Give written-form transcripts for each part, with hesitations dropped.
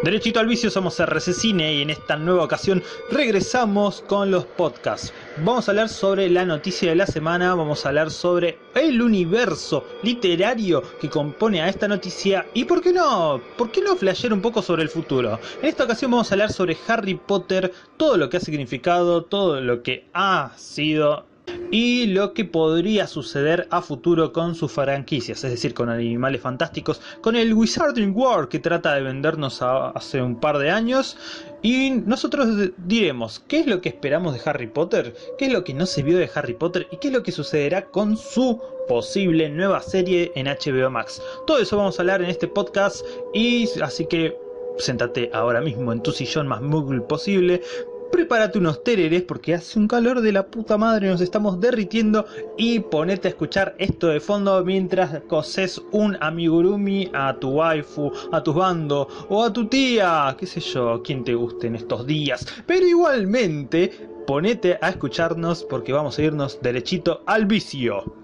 Derechito al vicio, somos RC Cine y en esta nueva ocasión regresamos con los podcasts. Vamos a hablar sobre la noticia de la semana, vamos a hablar sobre el universo literario que compone a esta noticia y ¿por qué no flashear un poco sobre el futuro? En esta ocasión vamos a hablar sobre Harry Potter, todo lo que ha significado, todo lo que ha sido y lo que podría suceder a futuro con sus franquicias, es decir, con Animales Fantásticos, con el Wizarding World que trata de vendernos hace un par de años. Y nosotros diremos qué es lo que esperamos de Harry Potter, qué es lo que no se vio de Harry Potter y qué es lo que sucederá con su posible nueva serie en HBO Max. Todo eso vamos a hablar en este podcast, y así que séntate ahora mismo en tu sillón más muggle posible. Prepárate unos tereres porque hace un calor de la puta madre, nos estamos derritiendo, y ponete a escuchar esto de fondo mientras coses un amigurumi a tu waifu, a tu bando o a tu tía, qué sé yo, quien te guste en estos días. Pero igualmente, ponete a escucharnos porque vamos a irnos derechito al vicio.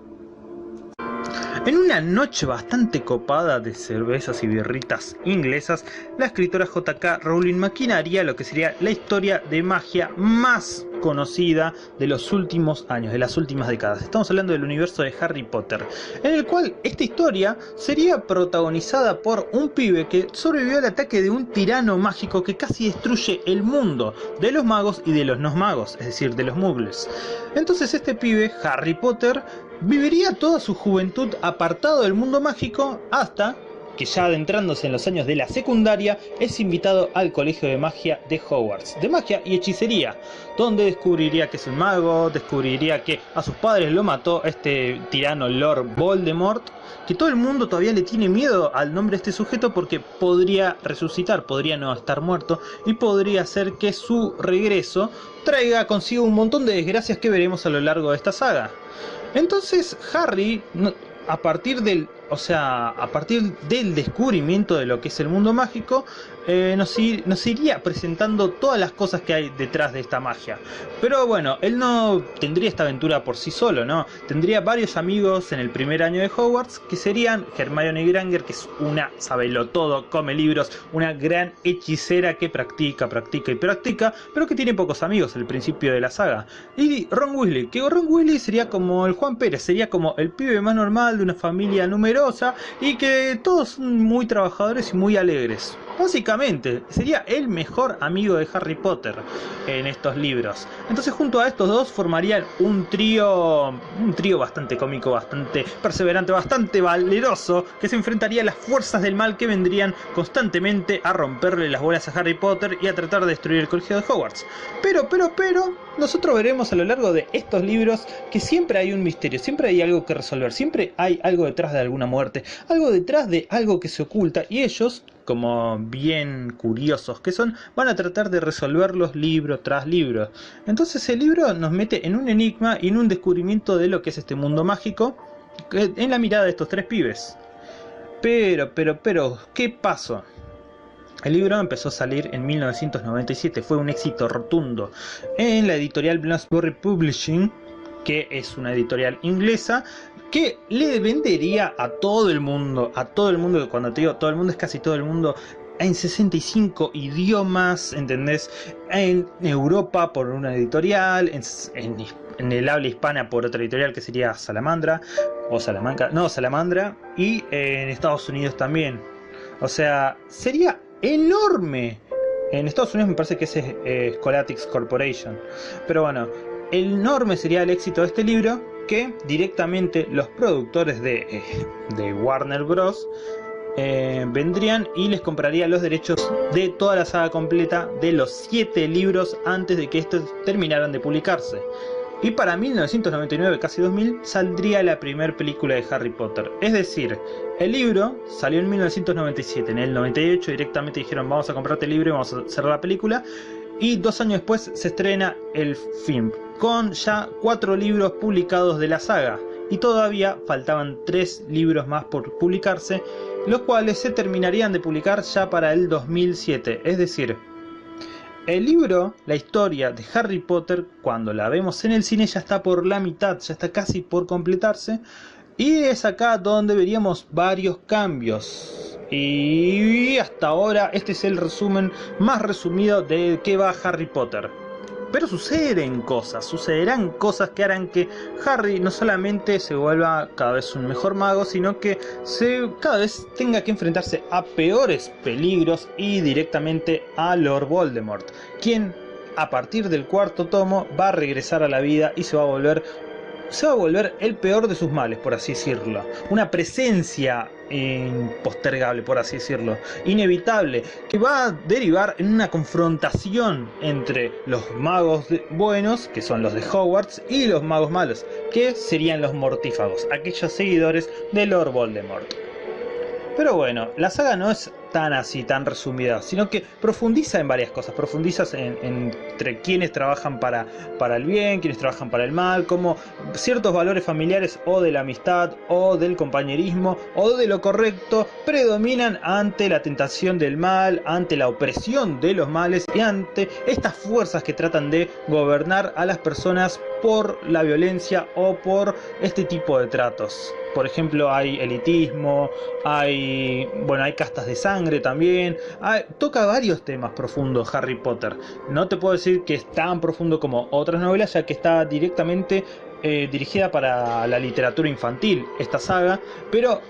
En una noche bastante copada de cervezas y birritas inglesas, la escritora J.K. Rowling maquinaría lo que sería la historia de magia más conocida de los últimos años, de las últimas décadas. Estamos hablando del universo de Harry Potter, en el cual esta historia sería protagonizada por un pibe que sobrevivió al ataque de un tirano mágico que casi destruye el mundo de los magos y de los no magos, es decir, de los muggles. Entonces este pibe, Harry Potter, viviría toda su juventud apartado del mundo mágico hasta que, ya adentrándose en los años de la secundaria, es invitado al colegio de magia de Hogwarts, de magia y hechicería, donde descubriría que es un mago, descubriría que a sus padres lo mató este tirano Lord Voldemort, que todo el mundo todavía le tiene miedo al nombre de este sujeto porque podría resucitar, podría no estar muerto y podría hacer que su regreso traiga consigo un montón de desgracias que veremos a lo largo de esta saga. Entonces Harry, a partir del descubrimiento de lo que es el mundo mágico, nos iría presentando todas las cosas que hay detrás de esta magia. Pero bueno, él no tendría esta aventura por sí solo, ¿no? Tendría varios amigos en el primer año de Hogwarts, que serían Hermione Granger, que es una sabelotodo, come libros, una gran hechicera que practica, pero que tiene pocos amigos al principio de la saga. Y Ron Weasley, que Ron Weasley sería como el Juan Pérez, sería como el pibe más normal de una familia numerosa y que todos son muy trabajadores y muy alegres. Básicamente, sería el mejor amigo de Harry Potter en estos libros. Entonces, junto a estos dos formarían un trío bastante cómico, bastante perseverante, bastante valeroso, que se enfrentaría a las fuerzas del mal que vendrían constantemente a romperle las bolas a Harry Potter y a tratar de destruir el colegio de Hogwarts. Pero, nosotros veremos a lo largo de estos libros que siempre hay un misterio, siempre hay algo que resolver, siempre hay algo detrás de alguna muerte, algo detrás de algo que se oculta, y ellos, como bien curiosos que son, van a tratar de resolverlos libro tras libro. Entonces el libro nos mete en un enigma y en un descubrimiento de lo que es este mundo mágico en la mirada de estos tres pibes. Pero, ¿qué pasó? El libro empezó a salir en 1997, fue un éxito rotundo en la editorial Bloomsbury Publishing, que es una editorial inglesa que le vendería a todo el mundo, cuando te digo todo el mundo es casi todo el mundo, en 65 idiomas, ¿entendés? En Europa por una editorial, en el habla hispana por otra editorial que sería Salamandra, Salamandra, y en Estados Unidos también. O sea, sería enorme. En Estados Unidos me parece que es Scholastic Corporation. Pero bueno, enorme sería el éxito de este libro, que directamente los productores de Warner Bros. Vendrían y les comprarían los derechos de toda la saga completa de los 7 libros antes de que estos terminaran de publicarse. Y para 1999, casi 2000, saldría la primera película de Harry Potter. Es decir, el libro salió en 1997, en el 98 directamente dijeron vamos a comprarte el libro y vamos a hacer la película. Y 2 años después se estrena el film, con ya 4 libros publicados de la saga. Y todavía faltaban 3 libros más por publicarse, los cuales se terminarían de publicar ya para el 2007. Es decir, el libro, la historia de Harry Potter, cuando la vemos en el cine ya está por la mitad, ya está casi por completarse. Y es acá donde veríamos varios cambios Y hasta ahora este es el resumen más resumido de qué va Harry Potter. Pero sucederán cosas que harán que Harry no solamente se vuelva cada vez un mejor mago, sino que cada vez tenga que enfrentarse a peores peligros y directamente a Lord Voldemort, quien a partir del cuarto tomo va a regresar a la vida y se va a volver el peor de sus males, por así decirlo. Una presencia impostergable, por así decirlo, inevitable, que va a derivar en una confrontación entre los magos buenos, que son los de Hogwarts, y los magos malos, que serían los mortífagos, aquellos seguidores de Lord Voldemort. Pero bueno, la saga no es tan resumida, sino que profundiza en varias cosas, profundiza entre quienes trabajan para el bien, quienes trabajan para el mal, como ciertos valores familiares o de la amistad o del compañerismo o de lo correcto predominan ante la tentación del mal, ante la opresión de los males y ante estas fuerzas que tratan de gobernar a las personas por la violencia o por este tipo de tratos. Por ejemplo, hay elitismo, hay castas de sangre también. Toca varios temas profundos Harry Potter. No te puedo decir que es tan profundo como otras novelas, ya que está directamente dirigida para la literatura infantil esta saga, pero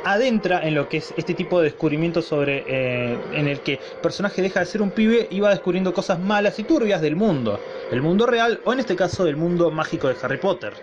adentra en lo que es este tipo de descubrimiento en el que el personaje deja de ser un pibe y va descubriendo cosas malas y turbias del mundo real, o en este caso del mundo mágico de Harry Potter.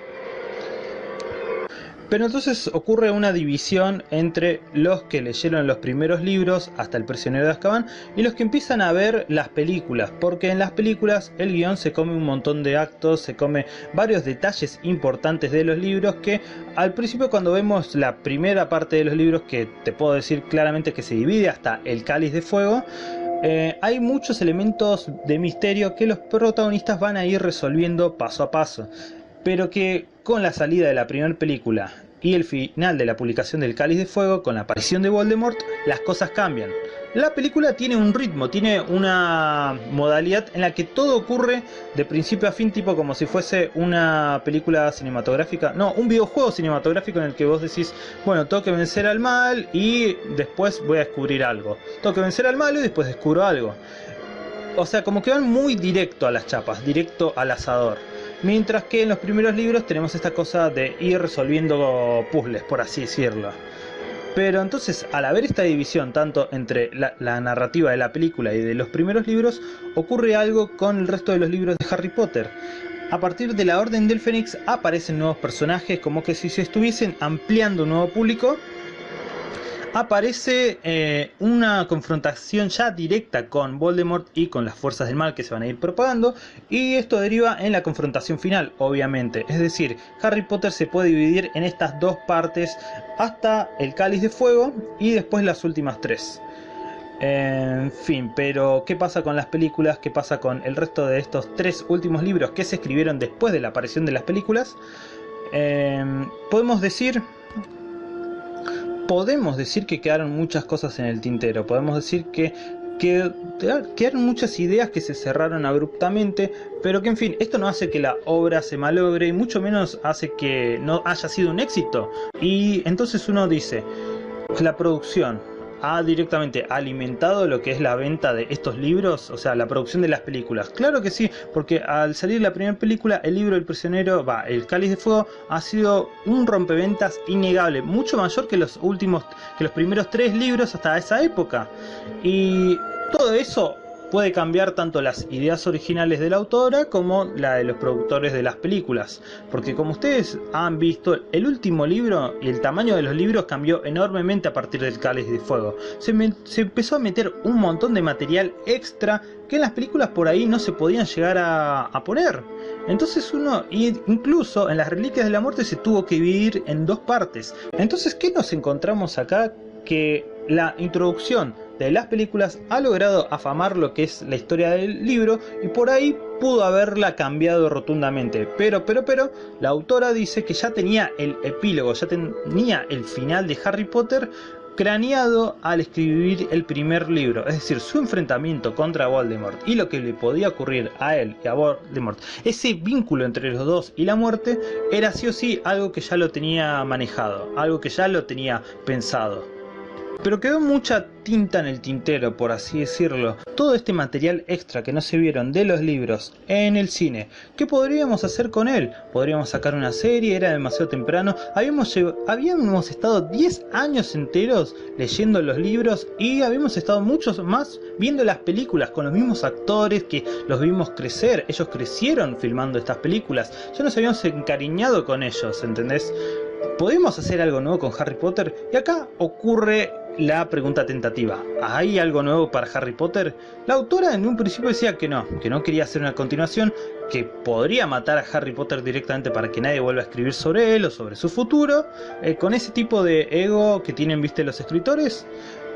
Pero entonces ocurre una división entre los que leyeron los primeros libros hasta El prisionero de Azkaban y los que empiezan a ver las películas, porque en las películas el guión se come un montón de actos, se come varios detalles importantes de los libros que al principio, cuando vemos la primera parte de los libros, que te puedo decir claramente que se divide hasta el Cáliz de Fuego, hay muchos elementos de misterio que los protagonistas van a ir resolviendo paso a paso, pero que con la salida de la primera película y el final de la publicación del Cáliz de Fuego, con la aparición de Voldemort, las cosas cambian. La película tiene un ritmo, tiene una modalidad en la que todo ocurre de principio a fin, tipo como si fuese una película cinematográfica, no, un videojuego cinematográfico en el que vos decís, bueno, tengo que vencer al mal y después voy a descubrir algo. Tengo que vencer al malo y después descubro algo. O sea, como que van muy directo a las chapas, directo al asador. Mientras que en los primeros libros tenemos esta cosa de ir resolviendo puzzles, por así decirlo. Pero entonces, al haber esta división tanto entre la narrativa de la película y de los primeros libros, ocurre algo con el resto de los libros de Harry Potter. A partir de la Orden del Fénix aparecen nuevos personajes, como que si se estuviesen ampliando un nuevo público. Aparece una confrontación ya directa con Voldemort y con las fuerzas del mal que se van a ir propagando, y esto deriva en la confrontación final, obviamente. Es decir, Harry Potter se puede dividir en estas dos partes hasta el Cáliz de Fuego y después las últimas tres. En fin, pero ¿qué pasa con las películas? ¿Qué pasa con el resto de estos tres últimos libros que se escribieron después de la aparición de las películas? Podemos decir que quedaron muchas cosas en el tintero. Podemos decir que quedaron muchas ideas que se cerraron abruptamente, pero que en fin, esto no hace que la obra se malogre y mucho menos hace que no haya sido un éxito. Y entonces uno dice, la producción ha directamente alimentado lo que es la venta de estos libros, o sea, la producción de las películas. Claro que sí, porque al salir la primera película, el libro El prisionero, el Cáliz de Fuego, ha sido un rompeventas innegable, mucho mayor que los primeros tres libros hasta esa época. Y todo eso puede cambiar tanto las ideas originales de la autora como la de los productores de las películas, porque como ustedes han visto, el último libro y el tamaño de los libros cambió enormemente a partir del Cáliz de Fuego. Se empezó a meter un montón de material extra que en las películas por ahí no se podían llegar a poner. Entonces incluso en las Reliquias de la Muerte se tuvo que dividir en dos partes. Entonces, ¿qué nos encontramos acá? Que la introducción de las películas ha logrado afamar lo que es la historia del libro y por ahí pudo haberla cambiado rotundamente, pero la autora dice que ya tenía el epílogo, ya tenía el final de Harry Potter craneado al escribir el primer libro, es decir, su enfrentamiento contra Voldemort y lo que le podía ocurrir a él y a Voldemort, ese vínculo entre los dos y la muerte, era sí o sí algo que ya lo tenía manejado, algo que ya lo tenía pensado. Pero quedó mucha tinta en el tintero, por así decirlo. Todo este material extra que no se vieron de los libros en el cine, ¿qué podríamos hacer con él? Podríamos sacar una serie, era demasiado temprano. Habíamos estado 10 años enteros leyendo los libros y habíamos estado muchos más viendo las películas con los mismos actores que los vimos crecer. Ellos crecieron filmando estas películas. Ya nos habíamos encariñado con ellos, ¿entendés? ¿Podemos hacer algo nuevo con Harry Potter? Y acá ocurre la pregunta tentativa. ¿Hay algo nuevo para Harry Potter? La autora en un principio decía que no quería hacer una continuación, que podría matar a Harry Potter directamente para que nadie vuelva a escribir sobre él o sobre su futuro, con ese tipo de ego que tienen, viste, los escritores.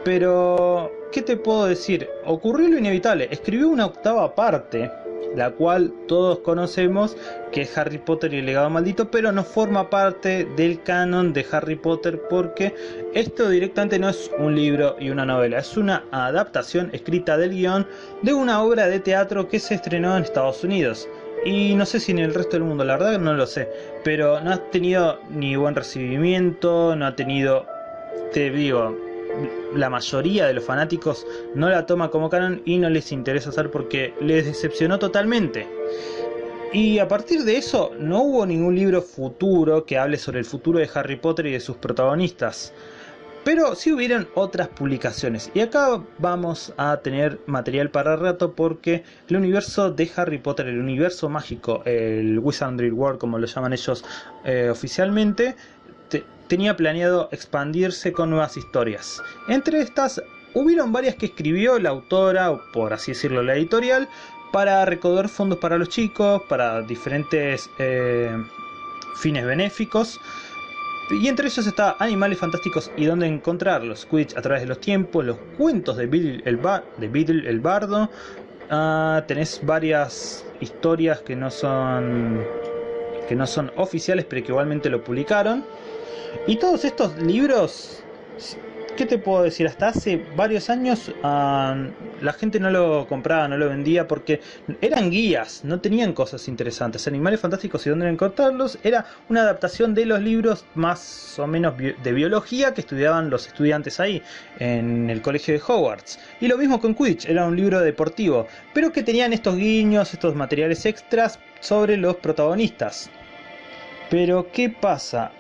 Pero, ¿qué te puedo decir? Ocurrió lo inevitable, escribió una octava parte, la cual todos conocemos, que es Harry Potter y el legado maldito, pero no forma parte del canon de Harry Potter porque esto directamente no es un libro y una novela, es una adaptación escrita del guión de una obra de teatro que se estrenó en Estados Unidos. Y no sé si en el resto del mundo, la verdad no lo sé, pero no ha tenido ni buen recibimiento, no ha tenido, te digo, la mayoría de los fanáticos no la toma como canon y no les interesa hacer porque les decepcionó totalmente. Y a partir de eso no hubo ningún libro futuro que hable sobre el futuro de Harry Potter y de sus protagonistas. Pero sí hubieron otras publicaciones y acá vamos a tener material para rato porque el universo de Harry Potter, el universo mágico, el Wizardry World como lo llaman ellos oficialmente, tenía planeado expandirse con nuevas historias. Entre estas hubieron varias que escribió la autora, o por así decirlo la editorial, para recaudar fondos para los chicos, para diferentes fines benéficos. Y entre ellos está Animales Fantásticos y dónde encontrarlos, Quidditch a través de los tiempos, los cuentos de Beedle el Bardo. Tenés varias historias que no son oficiales pero que igualmente lo publicaron. Y todos estos libros, ¿qué te puedo decir? Hasta hace varios años la gente no lo compraba, no lo vendía porque eran guías, no tenían cosas interesantes. Animales Fantásticos y dónde encontrarlos era una adaptación de los libros más o menos de biología que estudiaban los estudiantes ahí en el colegio de Hogwarts. Y lo mismo con Quidditch, era un libro deportivo, pero que tenían estos guiños, estos materiales extras sobre los protagonistas. Pero ¿qué pasa?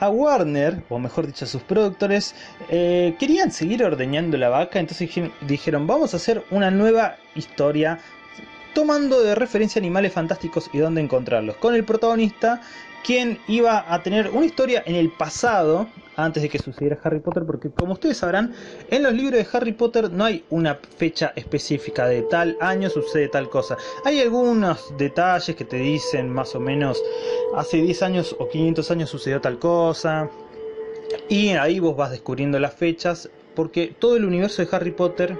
A Warner, o mejor dicho a sus productores, querían seguir ordeñando la vaca, entonces dijeron vamos a hacer una nueva historia tomando de referencia Animales Fantásticos y dónde encontrarlos, con el protagonista quien iba a tener una historia en el pasado antes de que sucediera Harry Potter, porque como ustedes sabrán, en los libros de Harry Potter no hay una fecha específica de tal año sucede tal cosa. Hay algunos detalles que te dicen más o menos hace 10 años o 500 años sucedió tal cosa, y ahí vos vas descubriendo las fechas, porque todo el universo de Harry Potter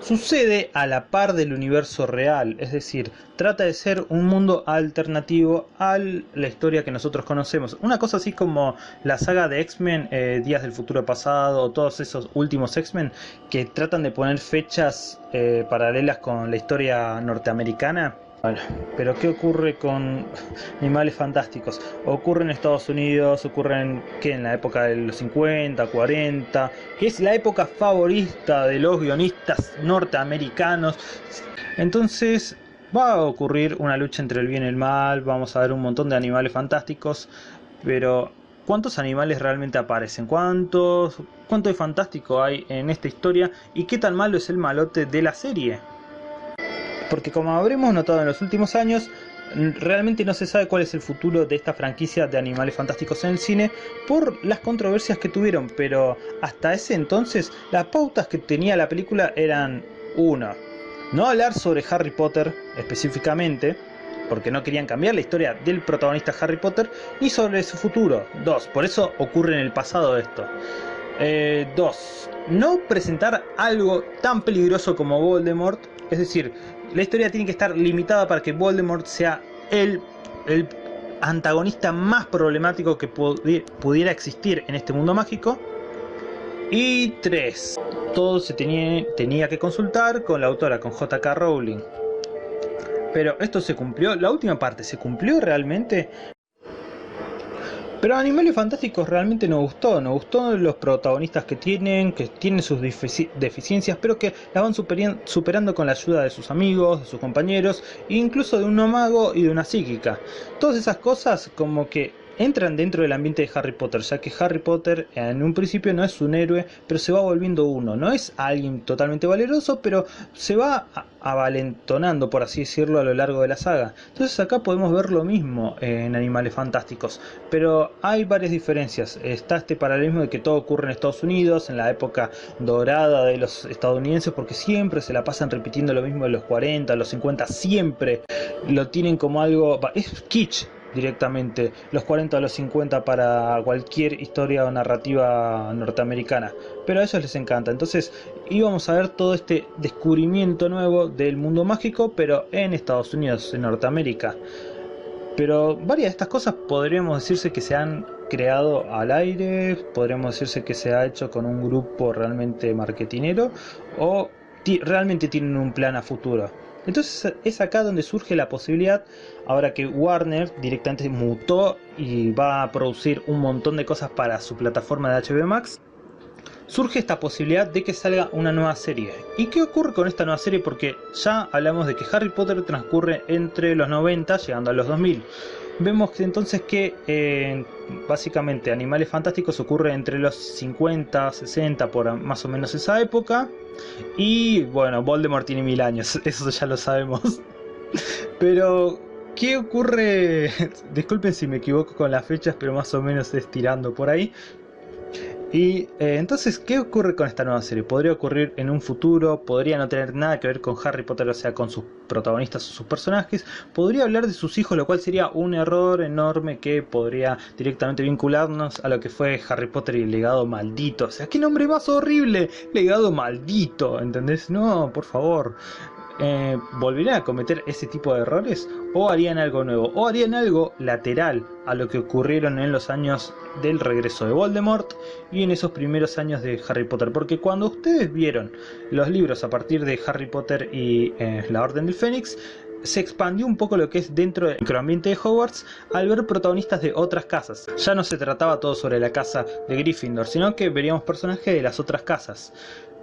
sucede a la par del universo real, es decir, trata de ser un mundo alternativo a la historia que nosotros conocemos. Una cosa así como la saga de X-Men, Días del Futuro Pasado, o todos esos últimos X-Men que tratan de poner fechas paralelas con la historia norteamericana. Bueno, pero ¿qué ocurre con Animales Fantásticos? Ocurre en Estados Unidos, ocurre en la época de los 50, 40, que es la época favorita de los guionistas norteamericanos. Entonces va a ocurrir una lucha entre el bien y el mal, vamos a ver un montón de animales fantásticos, pero ¿cuántos animales realmente aparecen? ¿Cuánto de fantástico hay en esta historia? ¿Y qué tan malo es el malote de la serie? Porque como habremos notado en los últimos años, realmente no se sabe cuál es el futuro de esta franquicia de Animales Fantásticos en el cine por las controversias que tuvieron, pero hasta ese entonces las pautas que tenía la película eran: 1. No hablar sobre Harry Potter específicamente, porque no querían cambiar la historia del protagonista Harry Potter, ni sobre su futuro. 2. Por eso ocurre en el pasado esto. 2. No presentar algo tan peligroso como Voldemort, es decir, la historia tiene que estar limitada para que Voldemort sea el antagonista más problemático que pudiera existir en este mundo mágico. Y 3. Todo se tenía que consultar con la autora, con J.K. Rowling. Pero esto se cumplió, la última parte, ¿se cumplió realmente? Pero Animales Fantásticos realmente nos gustó los protagonistas que tienen sus deficiencias, pero que las van superando con la ayuda de sus amigos, de sus compañeros, e incluso de un mago y de una psíquica. Todas esas cosas como que entran dentro del ambiente de Harry Potter, ya que Harry Potter en un principio no es un héroe, pero se va volviendo uno, no es alguien totalmente valeroso, pero se va avalentonando, por así decirlo, a lo largo de la saga. Entonces acá podemos ver lo mismo en Animales Fantásticos, pero hay varias diferencias. Está este paralelismo de que todo ocurre en Estados Unidos, en la época dorada de los estadounidenses, porque siempre se la pasan repitiendo lo mismo de los 40, los 50, siempre lo tienen como algo, es kitsch directamente, los 40 o los 50 para cualquier historia o narrativa norteamericana, pero a ellos les encanta. Entonces íbamos a ver todo este descubrimiento nuevo del mundo mágico, pero en Estados Unidos, en Norteamérica. Pero varias de estas cosas podríamos decirse que se han creado al aire, podríamos decirse que se ha hecho con un grupo realmente marketinero, o realmente tienen un plan a futuro. Entonces es acá donde surge la posibilidad, ahora que Warner directamente mutó y va a producir un montón de cosas para su plataforma de HBO Max, surge esta posibilidad de que salga una nueva serie. ¿Y qué ocurre con esta nueva serie? Porque ya hablamos de que Harry Potter transcurre entre los 90 llegando a los 2000. Vemos que entonces que básicamente Animales Fantásticos ocurre entre los 50, 60, por más o menos esa época. Y bueno, Voldemort tiene 1000 años, eso ya lo sabemos. Pero, ¿qué ocurre? Disculpen si me equivoco con las fechas, pero más o menos es tirando por ahí. Y entonces, ¿qué ocurre con esta nueva serie? ¿Podría ocurrir en un futuro? ¿Podría no tener nada que ver con Harry Potter, o sea, con sus protagonistas o sus personajes? ¿Podría hablar de sus hijos, lo cual sería un error enorme que podría directamente vincularnos a lo que fue Harry Potter y el legado maldito? O sea, ¿qué nombre más horrible? Legado maldito, ¿entendés? No, por favor. ¿Volverían a cometer ese tipo de errores? ¿O harían algo nuevo? ¿O harían algo lateral a lo que ocurrieron en los años del regreso de Voldemort y en esos primeros años de Harry Potter? Porque cuando ustedes vieron los libros a partir de Harry Potter y la Orden del Fénix, se expandió un poco lo que es dentro del microambiente de Hogwarts al ver protagonistas de otras casas. Ya no se trataba todo sobre la casa de Gryffindor, sino que veríamos personajes de las otras casas.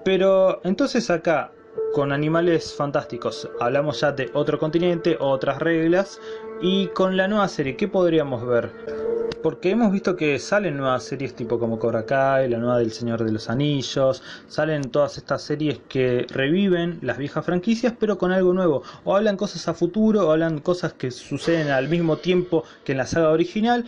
Pero entonces acá, con Animales Fantásticos, hablamos ya de otro continente, otras reglas. Y con la nueva serie, ¿qué podríamos ver? Porque hemos visto que salen nuevas series tipo como Cobra Kai, la nueva del Señor de los Anillos. Salen todas estas series que reviven las viejas franquicias, pero con algo nuevo. O hablan cosas a futuro, o hablan cosas que suceden al mismo tiempo que en la saga original.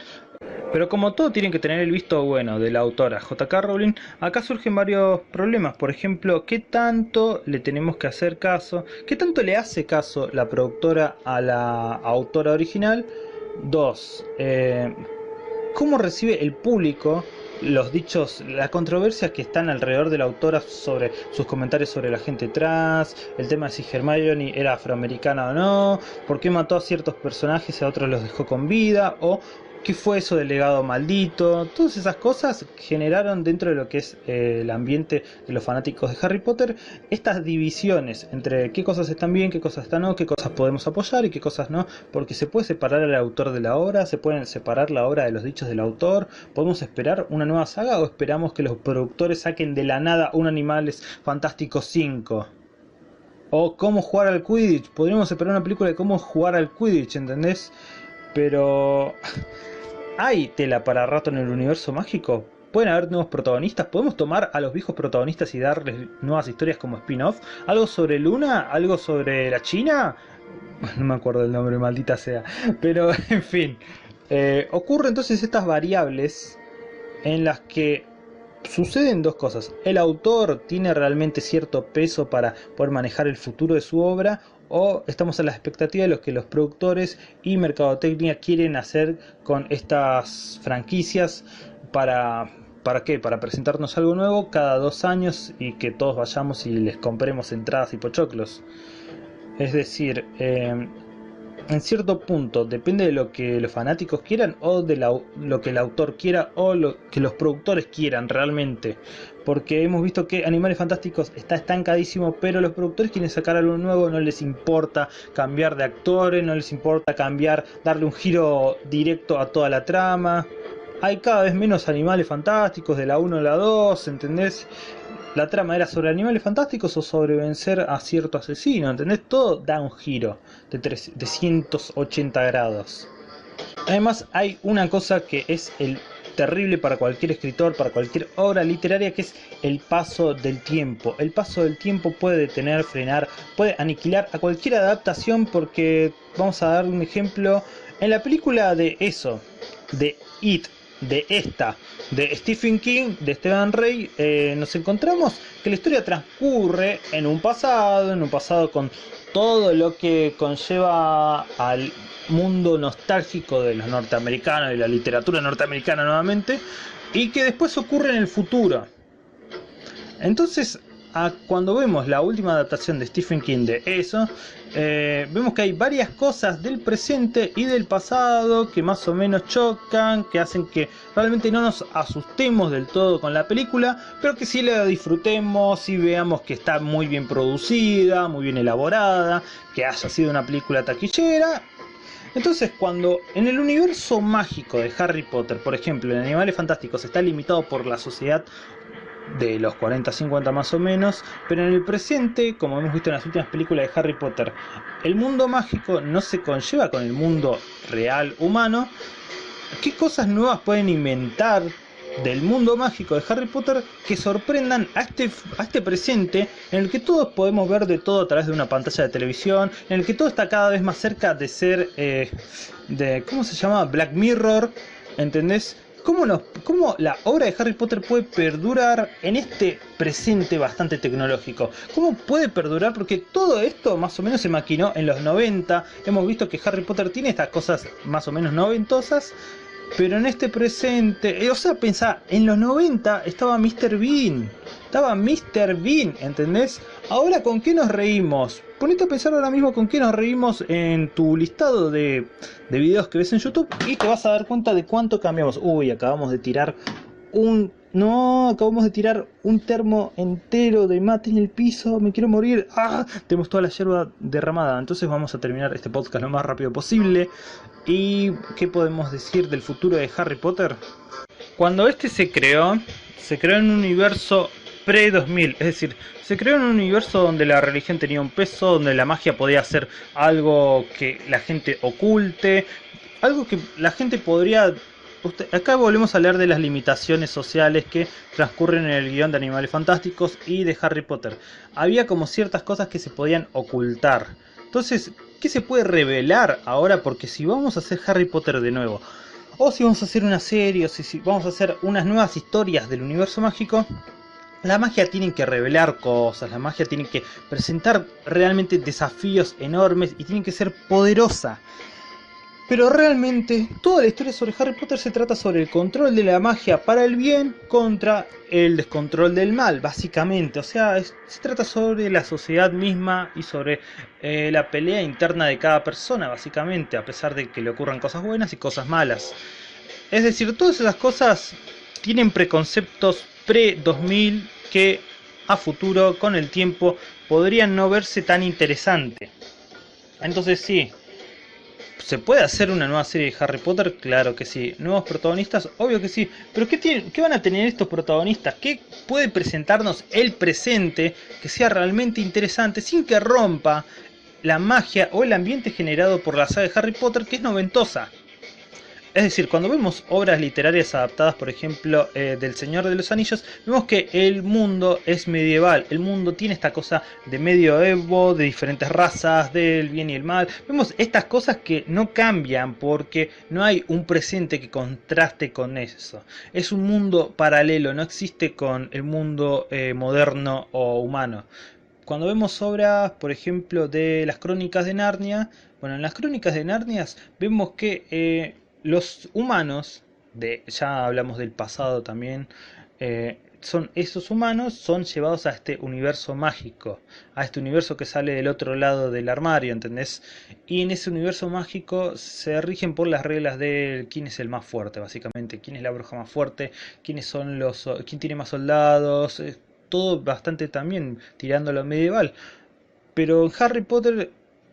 Pero como todo tiene que tener el visto bueno de la autora J.K. Rowling, acá surgen varios problemas. Por ejemplo, ¿qué tanto le tenemos que hacer caso? ¿Qué tanto le hace caso la productora a la autora original? 2. ¿Cómo recibe el público los dichos, las controversias que están alrededor de la autora sobre sus comentarios sobre la gente trans, el tema de si Hermione era afroamericana o no, por qué mató a ciertos personajes y a otros los dejó con vida, o qué fue eso del legado maldito? Todas esas cosas generaron dentro de lo que es el ambiente de los fanáticos de Harry Potter estas divisiones entre qué cosas están bien, qué cosas están no, qué cosas podemos apoyar y qué cosas no, porque se puede separar al autor de la obra, se pueden separar la obra de los dichos del autor. ¿Podemos esperar una nueva saga o esperamos que los productores saquen de la nada un Animales Fantásticos 5? O cómo jugar al Quidditch. Podríamos esperar una película de cómo jugar al Quidditch, ¿entendés? Pero ¿hay tela para rato en el universo mágico? ¿Pueden haber nuevos protagonistas? ¿Podemos tomar a los viejos protagonistas y darles nuevas historias como spin-off? ¿Algo sobre Luna? ¿Algo sobre la China? No me acuerdo el nombre, maldita sea. Pero, en fin. Ocurren entonces estas variables en las que suceden dos cosas. El autor tiene realmente cierto peso para poder manejar el futuro de su obra, o estamos a la expectativa de lo que los productores y mercadotecnia quieren hacer con estas franquicias. ¿Para qué? Para presentarnos algo nuevo cada 2 años y que todos vayamos y les compremos entradas y pochoclos. Es decir, en cierto punto depende de lo que los fanáticos quieran, o de lo que el autor quiera, o lo que los productores quieran realmente. Porque hemos visto que Animales Fantásticos está estancadísimo, pero los productores quieren sacar algo nuevo, no les importa cambiar de actores, no les importa cambiar, darle un giro directo a toda la trama. hay cada vez menos animales fantásticos, de la 1 a la 2, ¿entendés? La trama era sobre animales fantásticos o sobre vencer a cierto asesino, ¿entendés? Todo da un giro de 180 grados. Además hay una cosa que es terrible para cualquier escritor, para cualquier obra literaria, que es el paso del tiempo. El paso del tiempo puede detener, frenar, puede aniquilar a cualquier adaptación, porque vamos a dar un ejemplo. En la película de eso, de It, de Stephen King, de Stephen Ray, nos encontramos que la historia transcurre en un pasado con todo lo que conlleva al mundo nostálgico de los norteamericanos, de la literatura norteamericana nuevamente, y que después ocurre en el futuro. Entonces, cuando vemos la última adaptación de Stephen King de eso, vemos que hay varias cosas del presente y del pasado que más o menos chocan, que hacen que realmente no nos asustemos del todo con la película, pero que sí la disfrutemos y veamos que está muy bien producida, muy bien elaborada, que haya sido una película taquillera. Entonces, cuando en el universo mágico de Harry Potter, por ejemplo, en Animales Fantásticos está limitado por la sociedad de los 40-50 más o menos, pero en el presente, como hemos visto en las últimas películas de Harry Potter, el mundo mágico no se conlleva con el mundo real humano. ¿Qué cosas nuevas pueden inventar del mundo mágico de Harry Potter que sorprendan a este presente, en el que todos podemos ver de todo a través de una pantalla de televisión, en el que todo está cada vez más cerca de ser ¿cómo se llama? Black Mirror, ¿entendés? ¿Cómo la obra de Harry Potter puede perdurar en este presente bastante tecnológico? ¿Cómo puede perdurar? Porque todo esto más o menos se maquinó en los 90. Hemos visto que Harry Potter tiene estas cosas más o menos noventosas, pero en este presente, o sea, pensá, en los 90 estaba Mr. Bean. Estaba Mr. Bean, ¿entendés? Ahora, ¿con qué nos reímos? Ponete a pensar ahora mismo con qué nos reímos en tu listado de videos que ves en YouTube y te vas a dar cuenta de cuánto cambiamos. Uy, acabamos de tirar acabamos de tirar un termo entero de mate en el piso, me quiero morir. Tenemos toda la yerba derramada. Entonces vamos a terminar este podcast lo más rápido posible. ¿Y qué podemos decir del futuro de Harry Potter? Cuando este se creó en un universo pre-2000, es decir, se creó en un universo donde la religión tenía un peso, donde la magia podía ser algo que la gente oculte, algo que la gente podría... Acá volvemos a hablar de las limitaciones sociales que transcurren en el guión de Animales Fantásticos y de Harry Potter. Había como ciertas cosas que se podían ocultar. Entonces, ¿qué se puede revelar ahora? Porque si vamos a hacer Harry Potter de nuevo, o si vamos a hacer una serie, o si vamos a hacer unas nuevas historias del universo mágico, la magia tiene que revelar cosas, la magia tiene que presentar realmente desafíos enormes y tiene que ser poderosa. Pero realmente toda la historia sobre Harry Potter se trata sobre el control de la magia para el bien contra el descontrol del mal, básicamente. O sea, se trata sobre la sociedad misma y sobre la pelea interna de cada persona, básicamente, a pesar de que le ocurran cosas buenas y cosas malas. Es decir, todas esas cosas tienen preconceptos pre-2000 que a futuro, con el tiempo, podrían no verse tan interesante. Entonces sí, ¿se puede hacer una nueva serie de Harry Potter? Claro que sí. ¿Nuevos protagonistas? Obvio que sí. Pero ¿qué van a tener estos protagonistas? ¿Qué puede presentarnos el presente que sea realmente interesante sin que rompa la magia o el ambiente generado por la saga de Harry Potter, que es noventosa? Es decir, cuando vemos obras literarias adaptadas, por ejemplo, del Señor de los Anillos, vemos que el mundo es medieval. El mundo tiene esta cosa de medioevo, de diferentes razas, del bien y el mal. Vemos estas cosas que no cambian porque no hay un presente que contraste con eso. Es un mundo paralelo, no existe con el mundo moderno o humano. Cuando vemos obras, por ejemplo, de las Crónicas de Narnia, bueno, en las Crónicas de Narnia vemos que los humanos, ya hablamos del pasado también, esos humanos son llevados a este universo mágico, a este universo que sale del otro lado del armario, ¿entendés? Y en ese universo mágico se rigen por las reglas de quién es el más fuerte, básicamente, quién es la bruja más fuerte, quién tiene más soldados, todo bastante también tirando a lo medieval. Pero en Harry Potter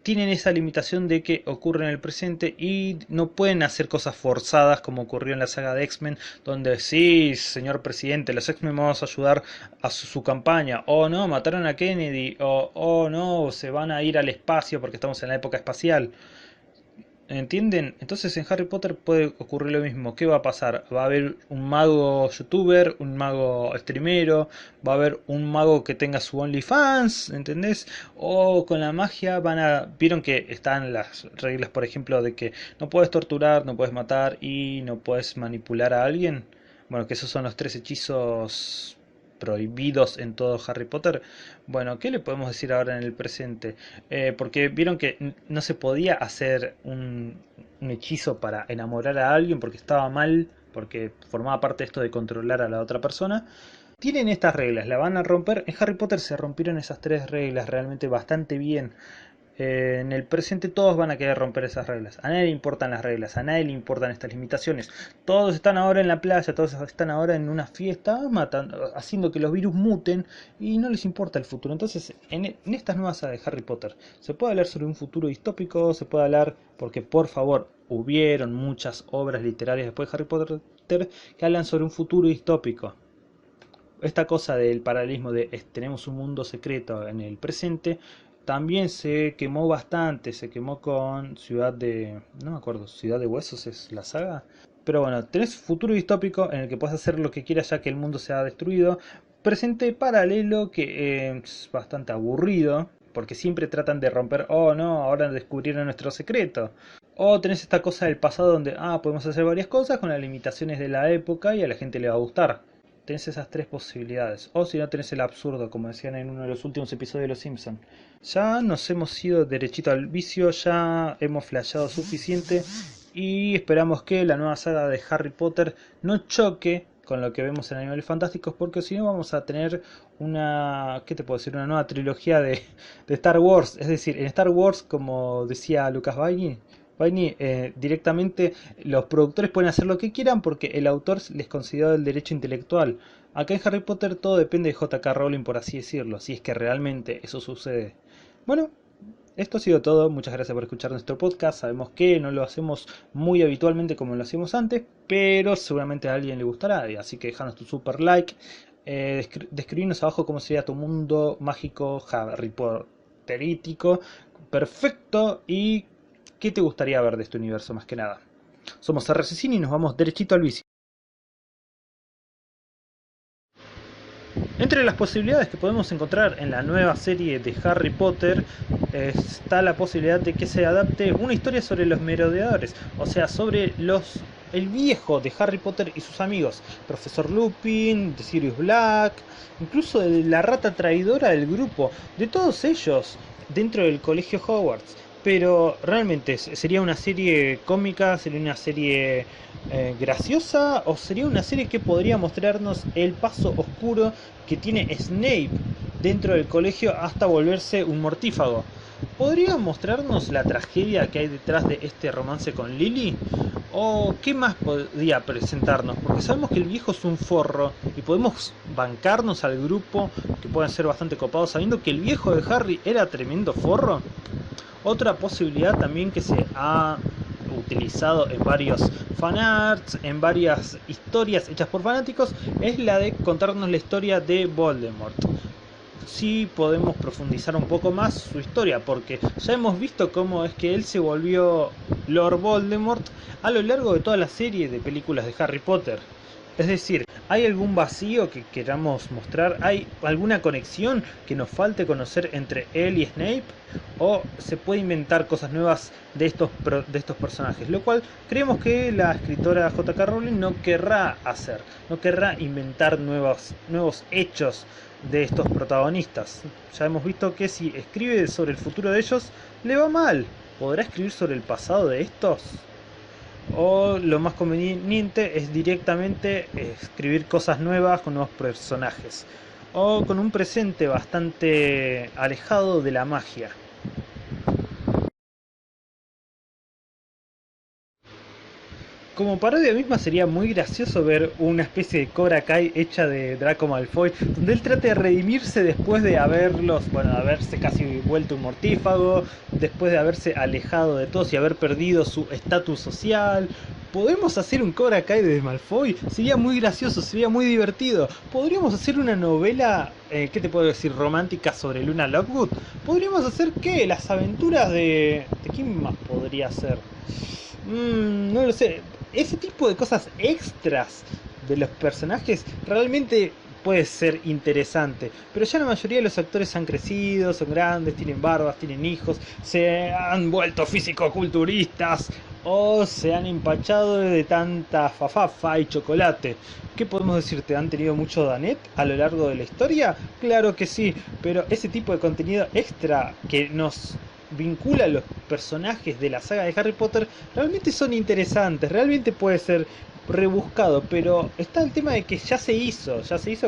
tienen esa limitación de que ocurre en el presente y no pueden hacer cosas forzadas como ocurrió en la saga de X-Men, donde sí, señor presidente, los X-Men vamos a ayudar a su campaña, o no, mataron a Kennedy, o oh, no, se van a ir al espacio porque estamos en la época espacial. ¿Entienden? Entonces en Harry Potter puede ocurrir lo mismo. ¿Qué va a pasar? Va a haber un mago youtuber, un mago streamero, va a haber un mago que tenga su OnlyFans, ¿entendés? O con la magia van a... Vieron que están las reglas, por ejemplo, de que no puedes torturar, no puedes matar y no puedes manipular a alguien. Bueno, que esos son los tres hechizos prohibidos en todo Harry Potter. Bueno, ¿qué le podemos decir ahora en el presente? Porque vieron que no se podía hacer un hechizo para enamorar a alguien porque estaba mal, porque formaba parte de esto de controlar a la otra persona. Tienen estas reglas, la van a romper. En Harry Potter se rompieron esas tres reglas realmente bastante bien. En el presente todos van a querer romper esas reglas. A nadie le importan las reglas, a nadie le importan estas limitaciones. Todos están ahora en la playa, todos están ahora en una fiesta, haciendo que los virus muten y no les importa el futuro. Entonces, en estas nuevas sagas de Harry Potter, se puede hablar sobre un futuro distópico, se puede hablar, porque por favor, hubieron muchas obras literarias después de Harry Potter que hablan sobre un futuro distópico. Esta cosa del paralelismo de tenemos un mundo secreto en el presente también se quemó bastante, se quemó con Ciudad de... no me acuerdo, Ciudad de Huesos es la saga. Pero bueno, tenés futuro distópico en el que puedes hacer lo que quieras ya que el mundo se ha destruido. Presente paralelo que es bastante aburrido, porque siempre tratan de romper, oh no, ahora descubrieron nuestro secreto. O tenés esta cosa del pasado donde, podemos hacer varias cosas con las limitaciones de la época y a la gente le va a gustar. Tenés esas tres posibilidades. O si no tenés el absurdo, como decían en uno de los últimos episodios de Los Simpsons. Ya nos hemos ido derechito al vicio, ya hemos flasheado suficiente y esperamos que la nueva saga de Harry Potter no choque con lo que vemos en Animales Fantásticos, porque si no vamos a tener una, ¿qué te puedo decir? Una nueva trilogía de Star Wars. Es decir, en Star Wars, como decía Lucas Bailey, directamente los productores pueden hacer lo que quieran porque el autor les concedió el derecho intelectual. Acá en Harry Potter todo depende de J.K. Rowling, por así decirlo, si es que realmente eso sucede. Bueno, esto ha sido todo. Muchas gracias por escuchar nuestro podcast. Sabemos que no lo hacemos muy habitualmente como lo hacíamos antes, pero seguramente a alguien le gustará. Así que dejanos tu super like. Describirnos abajo cómo sería tu mundo mágico Harry Potterítico. Perfecto. Y ¿qué te gustaría ver de este universo más que nada? Somos RCCine y nos vamos derechito al vicio. Entre las posibilidades que podemos encontrar en la nueva serie de Harry Potter está la posibilidad de que se adapte una historia sobre los merodeadores, o sea, sobre el viejo de Harry Potter y sus amigos, Profesor Lupin, de Sirius Black, incluso de la rata traidora del grupo, de todos ellos dentro del colegio Hogwarts. Pero realmente sería una serie cómica, sería una serie graciosa, o sería una serie que podría mostrarnos el paso oscuro que tiene Snape dentro del colegio hasta volverse un mortífago. ¿Podría mostrarnos la tragedia que hay detrás de este romance con Lily? ¿O qué más podría presentarnos? Porque sabemos que el viejo es un forro y podemos bancarnos al grupo, que pueden ser bastante copados, sabiendo que el viejo de Harry era tremendo forro. Otra posibilidad también que se ha utilizado en varios fanarts, en varias historias hechas por fanáticos, es la de contarnos la historia de Voldemort. Sí podemos profundizar un poco más su historia, porque ya hemos visto cómo es que él se volvió Lord Voldemort a lo largo de toda la serie de películas de Harry Potter. Es decir, ¿hay algún vacío que queramos mostrar? ¿Hay alguna conexión que nos falte conocer entre él y Snape? ¿O se puede inventar cosas nuevas de estos personajes? Lo cual creemos que la escritora J.K. Rowling no querrá hacer. No querrá inventar nuevos hechos de estos protagonistas. Ya hemos visto que si escribe sobre el futuro de ellos, le va mal. ¿Podrá escribir sobre el pasado de estos? O lo más conveniente es directamente escribir cosas nuevas con nuevos personajes, o con un presente bastante alejado de la magia. Como parodia misma sería muy gracioso ver una especie de Cobra Kai hecha de Draco Malfoy, donde él trate de redimirse después de haberse casi vuelto un mortífago, después de haberse alejado de todos y haber perdido su estatus social. ¿Podemos hacer un Cobra Kai de Malfoy? Sería muy gracioso, sería muy divertido. ¿Podríamos hacer una novela, qué te puedo decir, romántica sobre Luna Lovegood? ¿Podríamos hacer qué? Las aventuras ¿De quién más podría ser? No lo sé. Ese tipo de cosas extras de los personajes realmente puede ser interesante. Pero ya la mayoría de los actores han crecido, son grandes, tienen barbas, tienen hijos, se han vuelto físico-culturistas o se han empachado de tanta fafafa y chocolate. ¿Qué podemos decirte? ¿Han tenido mucho Danet a lo largo de la historia? Claro que sí, pero ese tipo de contenido extra que nos vincula a los personajes de la saga de Harry Potter realmente son interesantes, realmente puede ser rebuscado, pero está el tema de que ya se hizo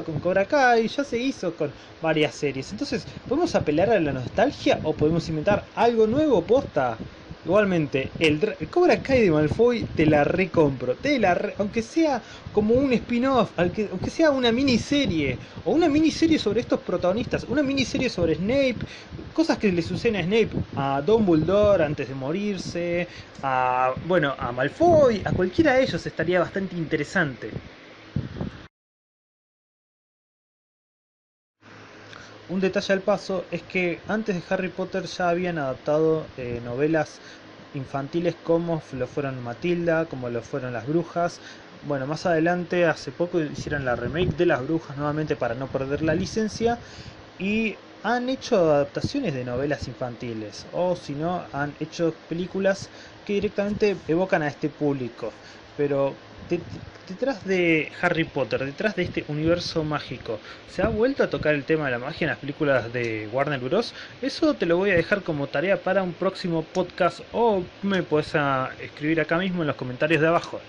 con Cobra Kai, ya se hizo con varias series. Entonces, ¿podemos apelar a la nostalgia o podemos inventar algo nuevo posta? Igualmente, el Cobra Kai de Malfoy te la recompro, aunque sea como un spin-off, aunque sea una miniserie, o una miniserie sobre estos protagonistas, una miniserie sobre Snape, cosas que le suceden a Snape, a Dumbledore antes de morirse, a Malfoy, a cualquiera de ellos estaría bastante interesante. Un detalle al paso es que antes de Harry Potter ya habían adaptado novelas infantiles como lo fueron Matilda, como lo fueron Las Brujas. Bueno, más adelante, hace poco hicieron la remake de Las Brujas nuevamente para no perder la licencia y han hecho adaptaciones de novelas infantiles o si no, han hecho películas que directamente evocan a este público. Pero de- detrás de Harry Potter, detrás de este universo mágico, ¿se ha vuelto a tocar el tema de la magia en las películas de Warner Bros? Eso te lo voy a dejar como tarea para un próximo podcast o me puedes escribir acá mismo en los comentarios de abajo.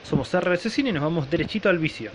Somos RBC Cine y nos vamos derechito al vicio.